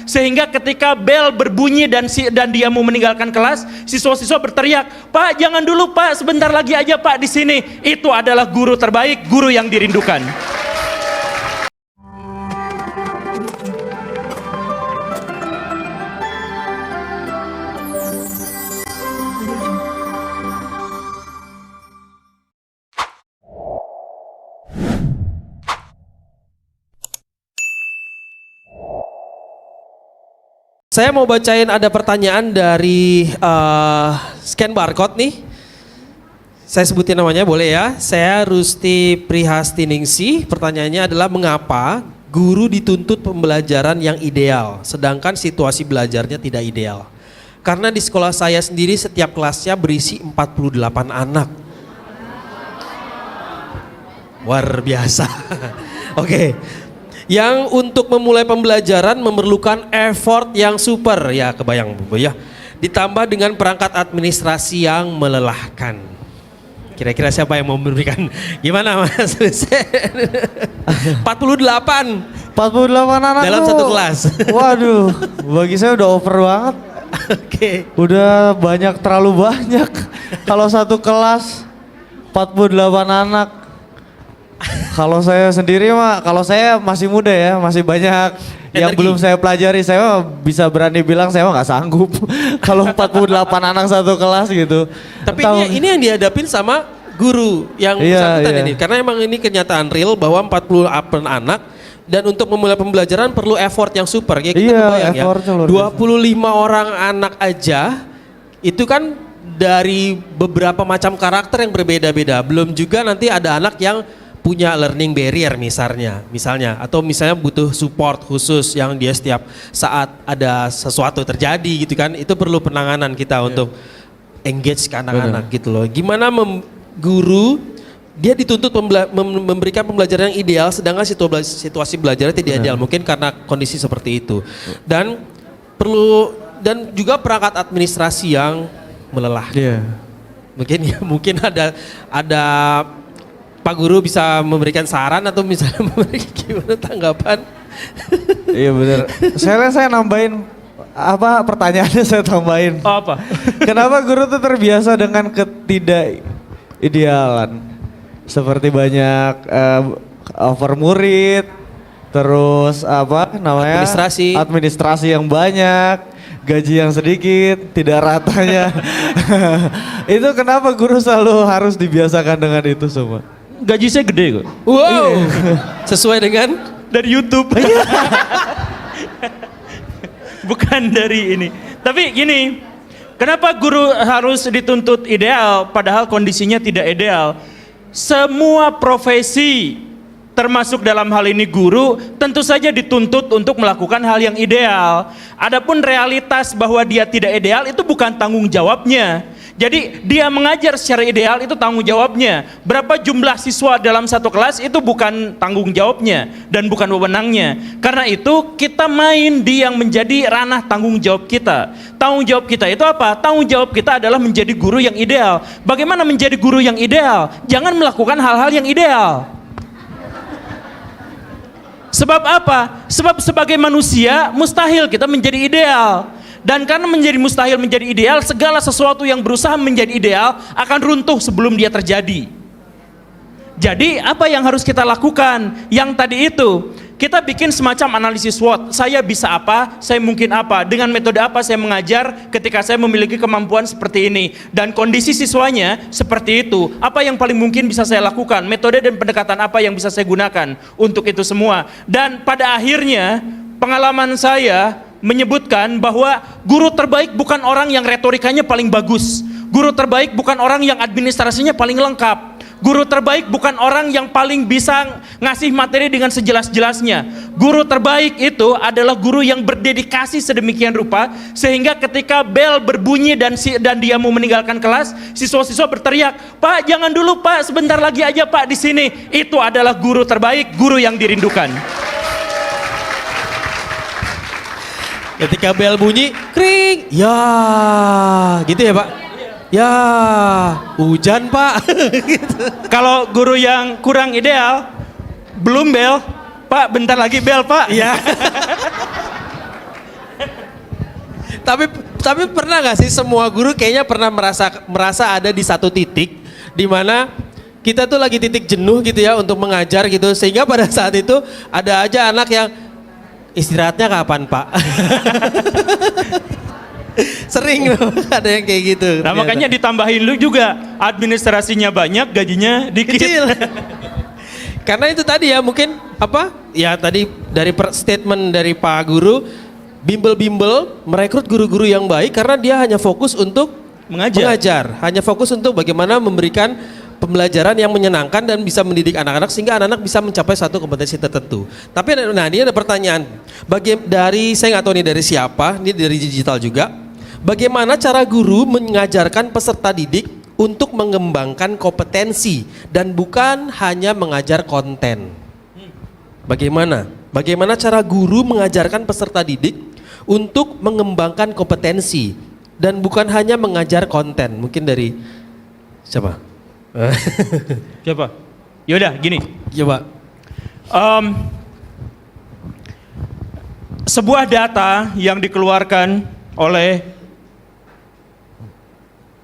Sehingga ketika bel berbunyi dan dia mau meninggalkan kelas, siswa-siswa berteriak, "Pak, jangan dulu Pak, sebentar lagi aja Pak di sini." Itu adalah guru terbaik, guru yang dirindukan. Saya mau bacain ada pertanyaan dari scan barcode nih. Saya sebutin namanya boleh ya. Saya Rusti Prihastiningsih. Pertanyaannya adalah mengapa guru dituntut pembelajaran yang ideal sedangkan situasi belajarnya tidak ideal? Karena di sekolah saya sendiri setiap kelasnya berisi 48 anak. Luar biasa. Oke. Yang untuk memulai pembelajaran memerlukan effort yang super, ya kebayang Bu ya. Ditambah dengan perangkat administrasi yang melelahkan. Kira-kira siapa yang mau memberikan? Gimana Mas? 48 anak dalam tuh, satu kelas. Waduh, bagi saya udah over banget. Oke. Udah terlalu banyak. Kalau satu kelas 48 anak. Kalau saya sendiri mah, kalau saya masih muda ya, masih banyak yang belum saya pelajari. Saya bisa berani bilang saya mah nggak sanggup. Kalau 48 anak satu kelas gitu. Tapi ini yang dihadapin sama guru yang bersangkutan ini. Karena emang ini kenyataan real bahwa 48 anak dan untuk memulai pembelajaran perlu effort yang super. Kayak kita kebayang ya, 25 orang anak aja itu kan dari beberapa macam karakter yang berbeda-beda. Belum juga nanti ada anak yang punya learning barrier misalnya atau misalnya butuh support khusus yang dia setiap saat ada sesuatu terjadi gitu kan, itu perlu penanganan kita untuk engage ke anak-anak gitu loh. Gimana guru dia dituntut memberikan pembelajaran yang ideal sedangkan situasi belajarnya tidak ideal, mungkin karena kondisi seperti itu dan juga perangkat administrasi yang melelahkan. Mungkin ada Pak Guru bisa memberikan saran atau misalnya memberikan gimana tanggapan? Iya benar. Saya nambahin pertanyaannya saya tambahin. Oh, apa? Kenapa guru tuh terbiasa dengan ketidakidealan? Seperti banyak over murid, terus administrasi yang banyak, gaji yang sedikit, tidak ratanya. Itu kenapa guru selalu harus dibiasakan dengan itu semua? Gaji saya gede kok. Wow. Sesuai dengan dari YouTube. Bukan dari ini. Tapi gini, kenapa guru harus dituntut ideal padahal kondisinya tidak ideal? Semua profesi termasuk dalam hal ini guru tentu saja dituntut untuk melakukan hal yang ideal. Adapun realitas bahwa dia tidak ideal itu bukan tanggung jawabnya. Jadi dia mengajar secara ideal itu tanggung jawabnya. Berapa jumlah siswa dalam satu kelas itu bukan tanggung jawabnya dan bukan wewenangnya. Karena itu kita main di yang menjadi ranah tanggung jawab kita. Tanggung jawab kita itu apa? Tanggung jawab kita adalah menjadi guru yang ideal. Bagaimana menjadi guru yang ideal? Jangan melakukan hal-hal yang ideal. Sebab apa? Sebab sebagai manusia mustahil kita menjadi ideal. Dan karena mustahil menjadi ideal, segala sesuatu yang berusaha menjadi ideal akan runtuh sebelum dia terjadi. Jadi apa yang harus kita lakukan? Yang tadi itu, kita bikin semacam analisis SWOT. Saya bisa apa? Saya mungkin apa? Dengan metode apa saya mengajar ketika saya memiliki kemampuan seperti ini? Dan kondisi siswanya seperti itu. Apa yang paling mungkin bisa saya lakukan? Metode dan pendekatan apa yang bisa saya gunakan untuk itu semua? Dan pada akhirnya pengalaman saya menyebutkan bahwa guru terbaik bukan orang yang retorikanya paling bagus. Guru terbaik bukan orang yang administrasinya paling lengkap. Guru terbaik bukan orang yang paling bisa ngasih materi dengan sejelas-jelasnya. Guru terbaik itu adalah guru yang berdedikasi sedemikian rupa sehingga ketika bel berbunyi dan dia mau meninggalkan kelas, siswa-siswa berteriak, "Pak, jangan dulu Pak, sebentar lagi aja Pak di sini." Itu adalah guru terbaik, guru yang dirindukan. ketika bel bunyi, kring, ya, gitu ya Pak? Ya, hujan Pak. Gitu. Kalau guru yang kurang ideal, belum bel, Pak bentar lagi bel Pak. Ya. tapi pernah nggak sih semua guru kayaknya pernah merasa ada di satu titik di mana kita tuh lagi titik jenuh gitu ya untuk mengajar gitu, sehingga pada saat itu ada aja anak yang istirahatnya kapan Pak? Sering loh ada yang kayak gitu. Nah makanya ditambahin lu juga administrasinya banyak, gajinya dikit. Kecil. Karena itu tadi ya mungkin apa? Ya tadi dari statement dari Pak Guru, bimbel-bimbel merekrut guru-guru yang baik karena dia hanya fokus untuk mengajar, hanya fokus untuk bagaimana memberikan pembelajaran yang menyenangkan dan bisa mendidik anak-anak sehingga anak-anak bisa mencapai satu kompetensi tertentu. Tapi nah ini ada pertanyaan, dari saya nggak tahu ini dari siapa, ini dari digital juga. Bagaimana cara guru mengajarkan peserta didik untuk mengembangkan kompetensi dan bukan hanya mengajar konten? Bagaimana? Bagaimana cara guru mengajarkan peserta didik untuk mengembangkan kompetensi dan bukan hanya mengajar konten? Mungkin dari siapa? Siapa? Yaudah gini. Coba. Sebuah data yang dikeluarkan oleh,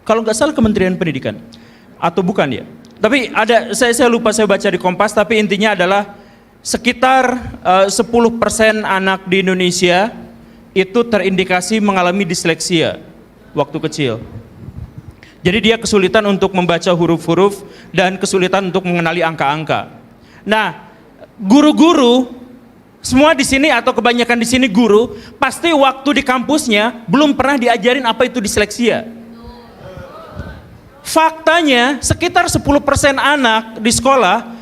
kalau nggak salah Kementerian Pendidikan atau bukan ya, tapi ada, saya lupa, saya baca di Kompas, tapi intinya adalah sekitar 10% anak di Indonesia itu terindikasi mengalami disleksia waktu kecil. Jadi dia kesulitan untuk membaca huruf-huruf dan kesulitan untuk mengenali angka-angka. Nah, guru-guru semua di sini atau kebanyakan di sini guru pasti waktu di kampusnya belum pernah diajarin apa itu disleksia. Faktanya sekitar 10% anak di sekolah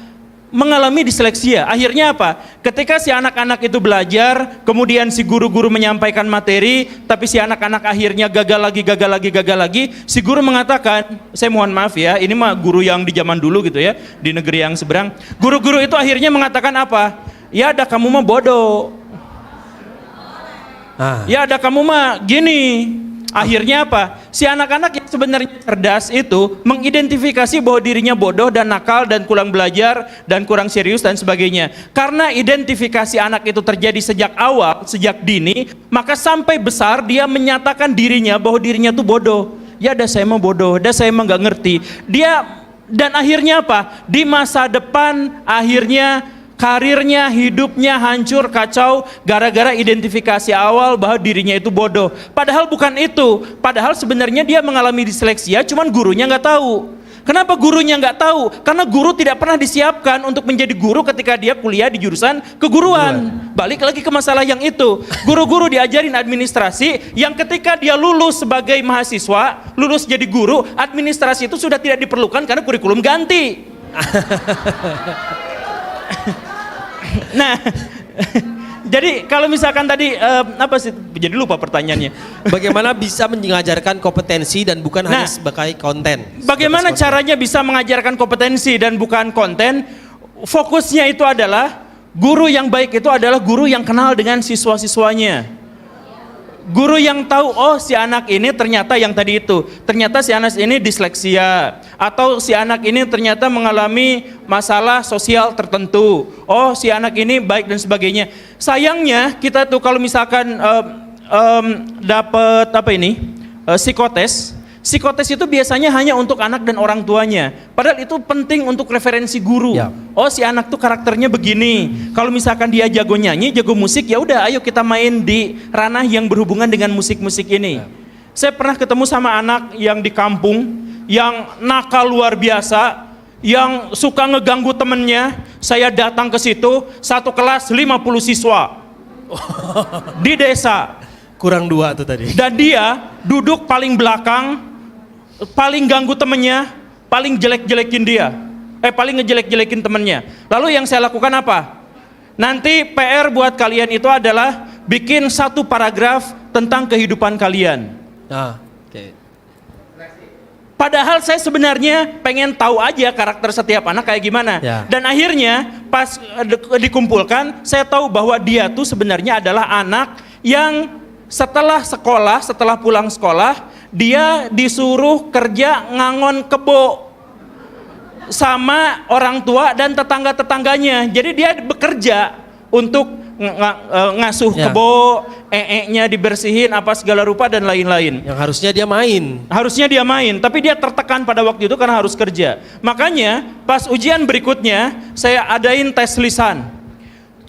mengalami disleksia. Akhirnya apa? Ketika si anak-anak itu belajar, kemudian si guru-guru menyampaikan materi, tapi si anak-anak akhirnya gagal lagi, si guru mengatakan, saya mohon maaf ya, ini mah guru yang di zaman dulu gitu ya, di negeri yang seberang. Guru-guru itu akhirnya mengatakan apa? Ya ada kamu mah bodoh. Ya ada kamu mah gini. Akhirnya apa? Si anak-anak yang sebenarnya cerdas itu mengidentifikasi bahwa dirinya bodoh dan nakal dan kurang belajar dan kurang serius dan sebagainya. Karena identifikasi anak itu terjadi sejak awal, sejak dini, maka sampai besar dia menyatakan dirinya bahwa dirinya itu bodoh. Ya dah saya mah bodoh, dah saya mah nggak ngerti. Dan akhirnya apa? Di masa depan akhirnya karirnya, hidupnya hancur, kacau, gara-gara identifikasi awal bahwa dirinya itu bodoh. Padahal bukan itu. Padahal sebenarnya dia mengalami disleksia, cuman gurunya nggak tahu. Kenapa gurunya nggak tahu? Karena guru tidak pernah disiapkan untuk menjadi guru ketika dia kuliah di jurusan keguruan. Balik lagi ke masalah yang itu. Guru-guru diajarin administrasi, yang ketika dia lulus sebagai mahasiswa, lulus jadi guru, administrasi itu sudah tidak diperlukan karena kurikulum ganti. Nah, jadi kalau misalkan tadi apa sih? Jadi lupa pertanyaannya. Bagaimana bisa mengajarkan kompetensi dan bukan hanya sebagai konten? Bagaimana caranya bisa mengajarkan kompetensi dan bukan konten? Fokusnya itu adalah guru yang baik itu adalah guru yang kenal dengan siswa-siswanya. Guru yang tahu, oh si anak ini ternyata yang tadi itu, ternyata si anak ini disleksia, atau si anak ini ternyata mengalami masalah sosial tertentu, oh si anak ini baik dan sebagainya. Sayangnya kita tuh kalau misalkan dapat apa ini, psikotes itu biasanya hanya untuk anak dan orang tuanya. Padahal itu penting untuk referensi guru. Ya. Oh si anak tuh karakternya begini. Kalau misalkan dia jago nyanyi, jago musik, ya udah ayo kita main di ranah yang berhubungan dengan musik-musik ini. Ya. Saya pernah ketemu sama anak yang di kampung, yang nakal luar biasa, yang suka ngeganggu temennya. Saya datang ke situ, satu kelas 50 siswa. Di desa. Kurang 2 tuh tadi. Dan dia duduk paling belakang, paling ganggu temennya, paling jelek-jelekin dia, paling ngejelek-jelekin temennya. Lalu yang saya lakukan apa? Nanti PR buat kalian itu adalah bikin 1 paragraf tentang kehidupan kalian. Padahal saya sebenarnya pengen tahu aja karakter setiap anak kayak gimana. Ya. Dan akhirnya pas dikumpulkan, saya tahu bahwa dia tuh sebenarnya adalah anak yang setelah sekolah, setelah pulang sekolah, dia disuruh kerja ngangon kebo sama orang tua dan tetangga-tetangganya. Jadi dia bekerja untuk ngasuh Ya. kebo, nya dibersihin apa segala rupa dan lain-lain. Yang harusnya dia main. Harusnya dia main, tapi dia tertekan pada waktu itu karena harus kerja. Makanya pas ujian berikutnya saya adain tes lisan.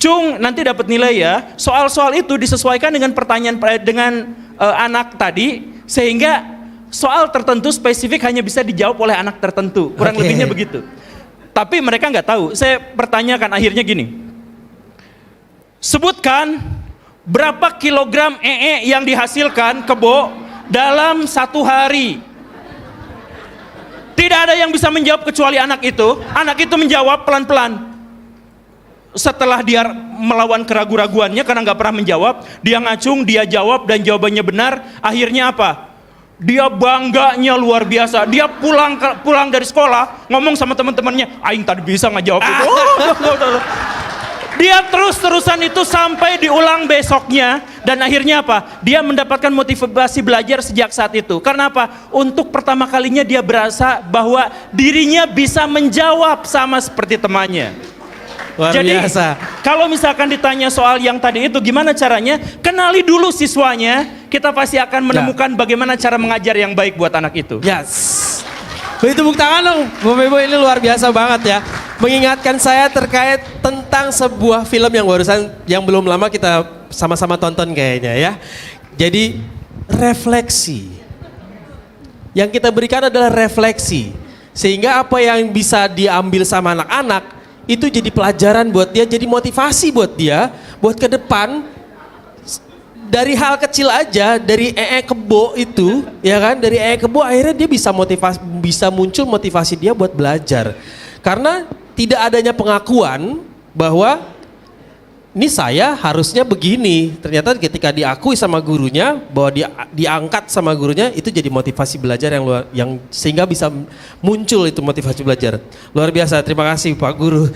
Cung, nanti dapat nilai ya. Soal-soal itu disesuaikan dengan pertanyaan dengan anak tadi, sehingga soal tertentu spesifik hanya bisa dijawab oleh anak tertentu. Kurang Oke. lebihnya begitu. Tapi mereka nggak tahu. Saya pertanyakan akhirnya gini. Sebutkan berapa kilogram yang dihasilkan kebo dalam 1 hari. Tidak ada yang bisa menjawab kecuali anak itu. Anak itu menjawab pelan-pelan. Setelah dia melawan keraguan-raguannya karena nggak pernah menjawab, dia ngacung, dia jawab dan jawabannya benar. Akhirnya apa? Dia bangganya luar biasa. Dia pulang dari sekolah ngomong sama teman-temannya, "Aing tadi bisa nggak jawab itu." Dia terus-terusan itu sampai diulang besoknya dan akhirnya apa? Dia mendapatkan motivasi belajar sejak saat itu. Karena apa? Untuk pertama kalinya dia berasa bahwa dirinya bisa menjawab sama seperti temannya. Luar Jadi biasa. kalau misalkan ditanya soal yang tadi itu gimana caranya, kenali dulu siswanya, kita pasti akan menemukan bagaimana cara mengajar yang baik buat anak itu. Yes. Beri tepuk tangan dong, Bapak Ibu, ini luar biasa banget ya. Mengingatkan saya terkait tentang sebuah film yang belum lama kita sama-sama tonton kayaknya ya. Jadi refleksi. Yang kita berikan adalah refleksi. Sehingga apa yang bisa diambil sama anak-anak itu jadi pelajaran buat dia, jadi motivasi buat dia, buat ke depan. Dari hal kecil aja, dari kebo itu, ya kan, dari kebo akhirnya dia bisa muncul motivasi dia buat belajar. Karena tidak adanya pengakuan bahwa ini saya harusnya begini. Ternyata ketika diakui sama gurunya, bahwa diangkat sama gurunya, itu jadi motivasi belajar yang sehingga bisa muncul itu motivasi belajar. Luar biasa, terima kasih Pak Guru.